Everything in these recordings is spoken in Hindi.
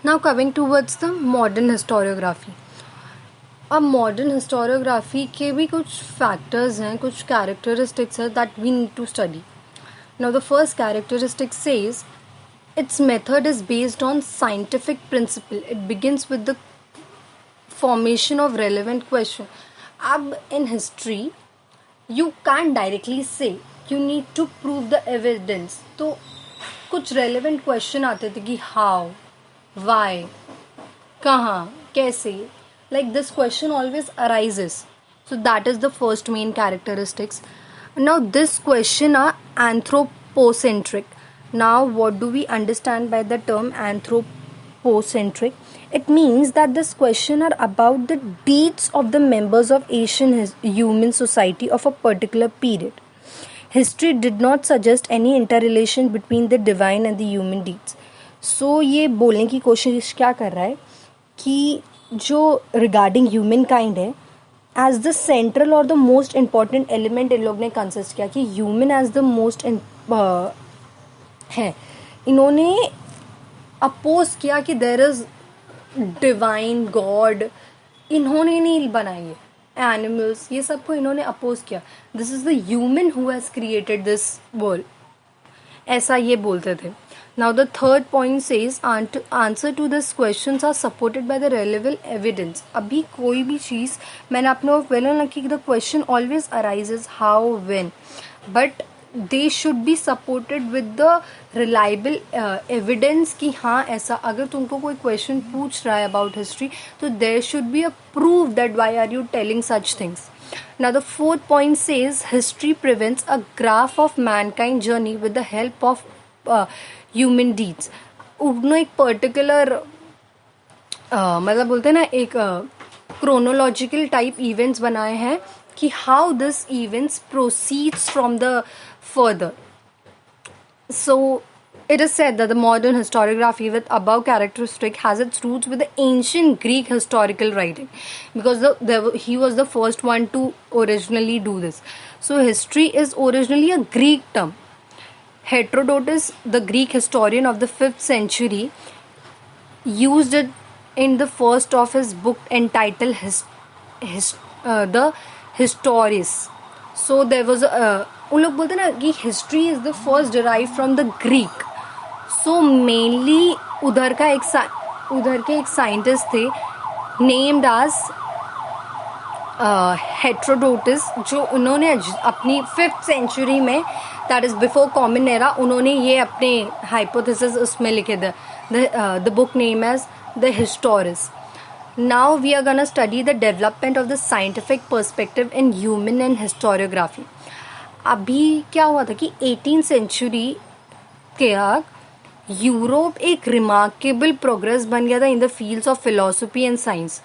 Now coming towards the modern historiography. अब मॉडर्न हिस्टोरियोग्राफी के भी कुछ फैक्टर्स हैं, कुछ कैरेक्टरिस्टिक्स हैं that we need to study. Now the first characteristic says its method is based on scientific principle. It begins with the formation of relevant question. अब in history you can't directly say, you need to prove the evidence. तो कुछ relevant question आते थे कि how, why, कहाँ, कैसे. Like this question always arises. So that is the first main characteristics. Now this question are anthropocentric. Now what do we understand by the term anthropocentric? It means that this question are about the deeds of the members of Asian human society of a particular period. History did not suggest any interrelation between the divine and the human deeds. So ये बोलने की कोशिश क्या कर रहा है कि जो रिगार्डिंग ह्यूमन काइंड है एज द सेंट्रल और the most important element in लोग ने कंसिस्ट किया कि ह्यूमन एज द मोस्ट है. इन्होंने अपोज किया कि देयर इज डिवाइन गॉड. इन्होंने नहीं बनाई है एनिमल्स, ये सबको इन्होंने अपोज किया. This is the human who has created this world, ऐसा ये बोलते थे. Now the third point says answer to this questions are supported by the relevant evidence. अभी कोई भी चीज़ मैंने अपने आप पहले ना कि the question always arises how, when, but they should be supported with the reliable evidence कि हाँ ऐसा. अगर तुमको कोई question पूछ रहा है about history तो there should be a proof that why are you telling such things. Now the fourth point says history presents a graph of mankind journey with the help of human deeds. उन्होंने एक पर्टिकुलर मतलब बोलते हैं ना एक क्रोनोलॉजिकल टाइप इवेंट्स बनाए हैं कि how this events proceeds from the further. So it is said that the modern historiography with above characteristic has its roots with the ancient Greek historical writing because he was the first one to originally do this. So history is originally a Greek term. Herodotus, the Greek historian of the 5th century, used it in the first of his book entitled the Histories. So there was उन लोग बोलते ना कि history is the first derived from the Greek. So mainly उधर के एक scientist थे named as हेट्रोडोटस, जो उन्होंने अपनी 5th सेंचुरी में that is before common era उन्होंने ये अपने हाइपोथेसिस उसमें लिखे थे. The book name as the Histories. Now we are gonna study the development of the scientific perspective in human and historiography. अभी क्या हुआ था कि 18th सेंचुरी के यूरोप एक रिमार्केबल प्रोग्रेस बन गया था in the fields of philosophy and science.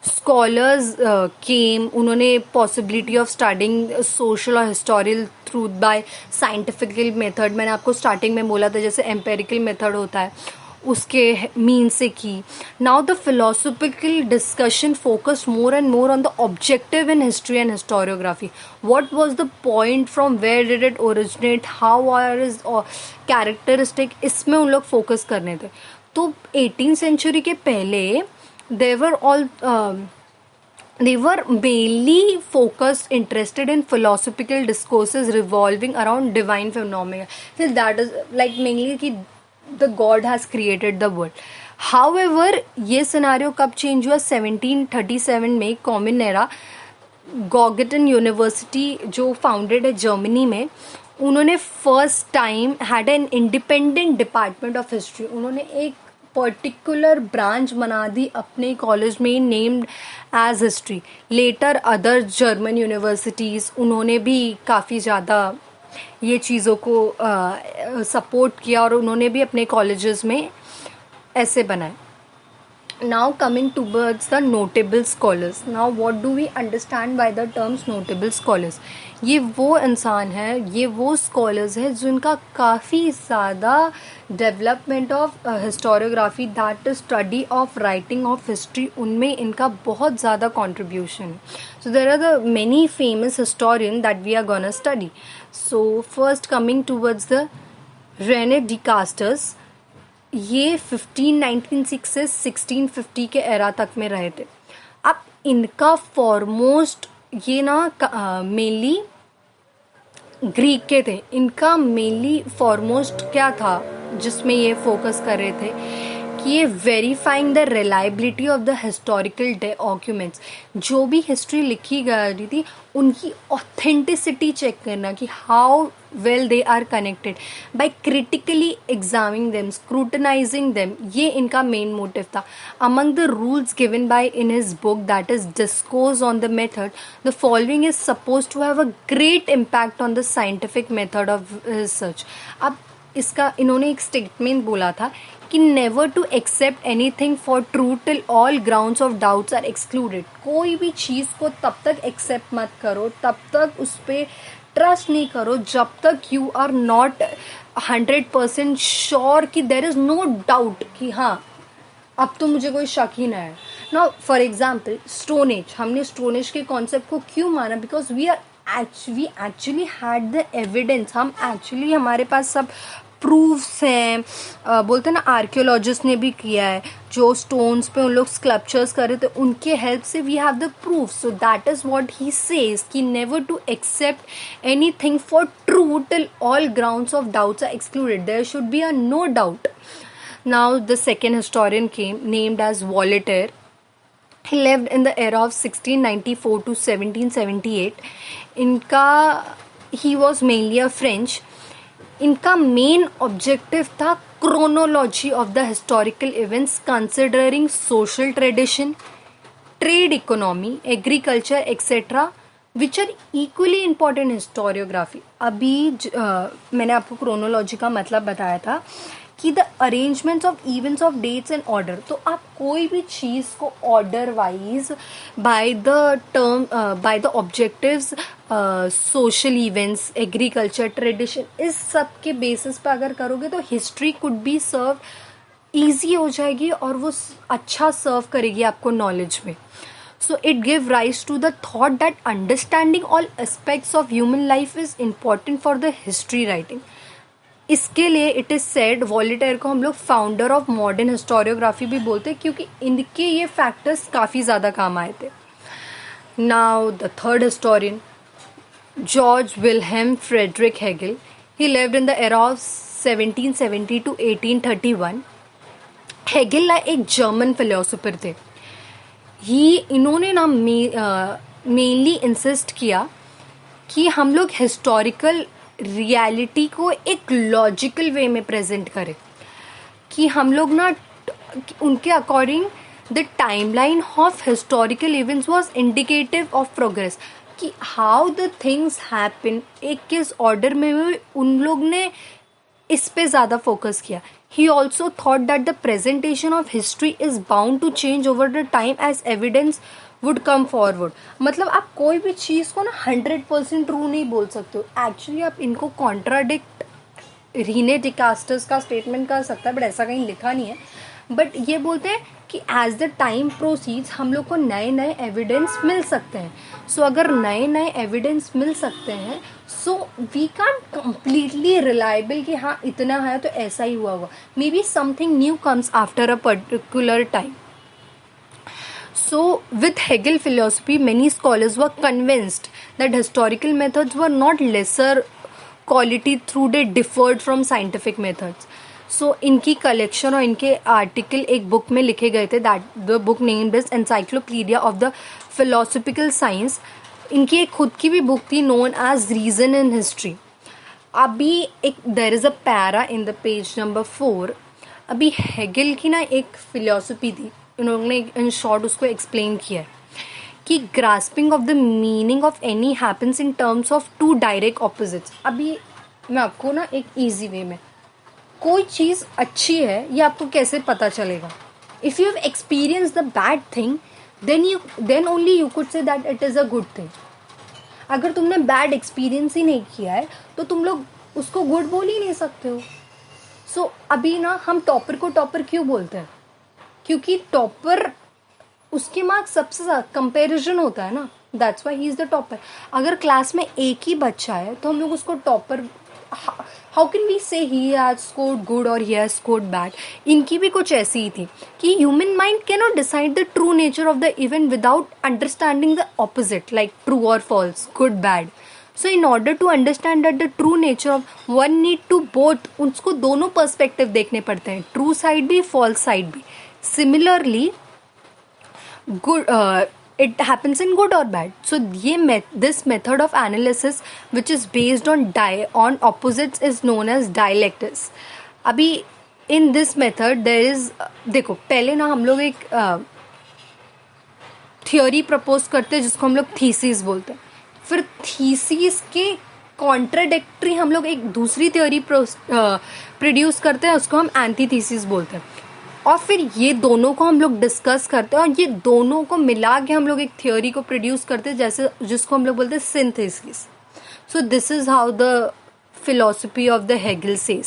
Scholars came, उन्होंने पॉसिबिलिटी ऑफ स्टडिंग सोशल और historical truth by scientifical method. मैंने आपको स्टार्टिंग में बोला था जैसे एम्पेरिकल मेथड होता है उसके मीन से की. Now the philosophical discussion focus more and more on the objective in history and historiography. What was the point, from where did it originate, how are is characteristic, इसमें उन लोग फोकस करने थे. तो 18th सेंचुरी के पहले they were mainly focused, interested in philosophical discourses revolving around divine phenomena. So that is like mainly कि the God has created the world. However, ये scenario कब change हुआ? 1737 में कॉमन एरा गॉगेटन यूनिवर्सिटी जो फाउंडेड है जर्मनी में, उन्होंने first time had an independent department of history. उन्होंने एक पर्टिकुलर ब्रांच बना दी अपने कॉलेज में named as history. Later other German universities उन्होंने भी काफ़ी ज़्यादा ये चीज़ों को सपोर्ट किया और उन्होंने भी अपने कॉलेजेस में ऐसे बनाए. Now coming towards the notable scholars. Now what do we understand by the terms notable scholars? ये वो इंसान है, ये वो scholars है जिनका काफ़ी ज़्यादा development of historiography, that is study of writing of history, उनमें इनका बहुत ज़्यादा contribution. So there are the many famous historians that we are gonna study. So first coming towards the René Descartes. ये 1596 से 1650 के एरा तक में रहे थे। अब इनका फॉरमोस्ट ये ना मेनली ग्रीक के थे। इनका मेनली फॉरमोस्ट क्या था जिसमें ये फोकस कर रहे थे कि ये verifying the reliability of the historical documents, जो भी हिस्ट्री लिखी गई थी उनकी ऑथेंटिसिटी चेक करना कि how well they are connected by critically examining them, scrutinizing them. ये इनका मेन मोटिव था। Among the rules given by in his book that is discourse on the method, the following is suppose to have a great impact on the scientific method of research. अब इसका इन्होंने एक स्टेटमेंट बोला था कि never to accept anything for true till all grounds of doubts are excluded. कोई भी चीज़ को तब तक एक्सेप्ट मत करो, तब तक उस पर ट्रस्ट नहीं करो जब तक यू आर नॉट 100% श्योर कि देर इज नो डाउट कि हाँ अब तो मुझे कोई शक ही ना है ना। फॉर एग्जाम्पल स्टोन एज, हमने स्टोन एज के कॉन्सेप्ट को क्यों माना? Because we actually had the evidence. हम एक्चुअली हमारे पास सब प्रूफ्स हैं। बोलते हैं ना आर्कियोलॉजिस्ट ने भी किया है, जो स्टोन्स पे उन लोग स्कल्पचर्स कर रहे थे उनके हेल्प से we have the proof. So that is what he says कि never to accept anything for true till all grounds of doubts are excluded, there should be a no doubt. Now the second historian came named as Voltaire. He lived in the era of 1694 to 1778. इनका he was mainly a French. इनका मेन ऑब्जेक्टिव था chronology of the historical events considering social tradition, trade economy, agriculture etcetera which are equally important historiography. अभी मैंने आपको क्रोनोलॉजी का मतलब बताया था कि the arrangements of events of dates and order. तो आप कोई भी चीज़ को order wise by the objectives, social events, agriculture, tradition, इस सब के बेसिस पे अगर करोगे तो history could be serve easy हो जाएगी और वो अच्छा सर्व करेगी आपको नॉलेज में. So it give rise to the thought that understanding all aspects of human life is important for the history writing. इसके लिए इट इज सेड वॉलेटेयर को हम लोग फाउंडर ऑफ मॉडर्न हिस्टोरियोग्राफी भी बोलते हैं क्योंकि इनके ये फैक्टर्स काफ़ी ज़्यादा काम आए थे. Now the third historian George Wilhelm Friedrich Hegel. He lived in the era of 1770 to 1831. Hegel ना एक जर्मन फिलोसोफर थे. इन्होंने ना मेनली इंसिस्ट किया कि हम लोग हिस्टोरिकल रियलिटी को एक लॉजिकल वे में प्रेजेंट करें, कि हम लोग ना उनके according the timeline of historical events was indicative of progress, कि हाउ द थिंग्स हैपन एक किस ऑर्डर में हुए, उन लोग ने इस पे ज़्यादा फोकस किया. He also thought that the presentation of history is bound to change over the time as evidence would come forward. मतलब आप कोई भी चीज़ को ना 100% ट्रू नहीं बोल सकते हो. एक्चुअली आप इनको कॉन्ट्राडिक्ट रीने डिकास्टर्स का स्टेटमेंट कर सकता है, बट ऐसा कहीं लिखा नहीं है. बट ये बोलते हैं कि एज द टाइम प्रोसीड्स हम लोग को नए नए एविडेंस मिल सकते हैं. सो अगर नए नए एविडेंस मिल सकते हैं so we can completely reliable कि हाँ इतना है तो ऐसा ही हुआ होगा. Maybe something new comes after a particular time. So, with Hegel philosophy, many scholars were convinced that historical methods were not lesser quality through they differed from scientific methods. So, इनकी कलेक्शन और इनके आर्टिकल एक बुक में लिखे गए थे, that the book named is encyclopedia of the philosophical science. इनकी एक खुद की भी बुक थी known as reason in history. अभी एक there is a para in the page number 4. अभी हेगल की ना एक फिलोसफी थी, उन्होंने इन शॉर्ट उसको एक्सप्लेन किया है कि grasping of the meaning of any happens in terms of two direct opposites. अभी मैं आपको ना एक ईजी वे में, कोई चीज़ अच्छी है ये आपको कैसे पता चलेगा? If you have experience the bad thing then only you could say that it is a good thing. अगर तुमने बैड एक्सपीरियंस ही नहीं किया है तो तुम लोग उसको गुड बोल ही नहीं सकते हो. सो अभी ना हम टॉपर को टॉपर क्यों बोलते हैं? क्योंकि टॉपर उसके मार्क्स सबसे ज़्यादा कंपेरिजन होता है ना, that's why he is the topper. अगर क्लास में एक ही बच्चा है तो हम लोग उसको टॉपर हाउ कैन वी से ही हैज स्कोर्ड गुड और ही हैज स्कोर्ड बैड. इनकी भी कुछ ऐसी ही थी कि human mind can not decide the true nature of the event without understanding the opposite, like true और false, good bad. So in order to understand that the true nature of, one need to both, उसको दोनों पर्सपेक्टिव देखने पड़ते हैं, ट्रू साइड भी फॉल्स साइड भी. Similarly good, it happens in good or bad. So ये this method of analysis which is based on opposites is known as dialectics. अभी in this method there is, देखो पहले ना हम लोग एक थियोरी प्रपोज करते हैं जिसको हम लोग थीसिस बोलते हैं. फिर थीसिस के कॉन्ट्राडिक्टरी हम लोग एक दूसरी थ्योरी प्रोड्यूस करते हैं, उसको हम एंटीथीसिस बोलते हैं. और फिर ये दोनों को हम लोग डिस्कस करते हैं और ये दोनों को मिला के हम लोग एक थ्योरी को प्रोड्यूस करते हैं, जैसे जिसको हम लोग बोलते हैं synthesis. So this is how the philosophy of the Hegel says.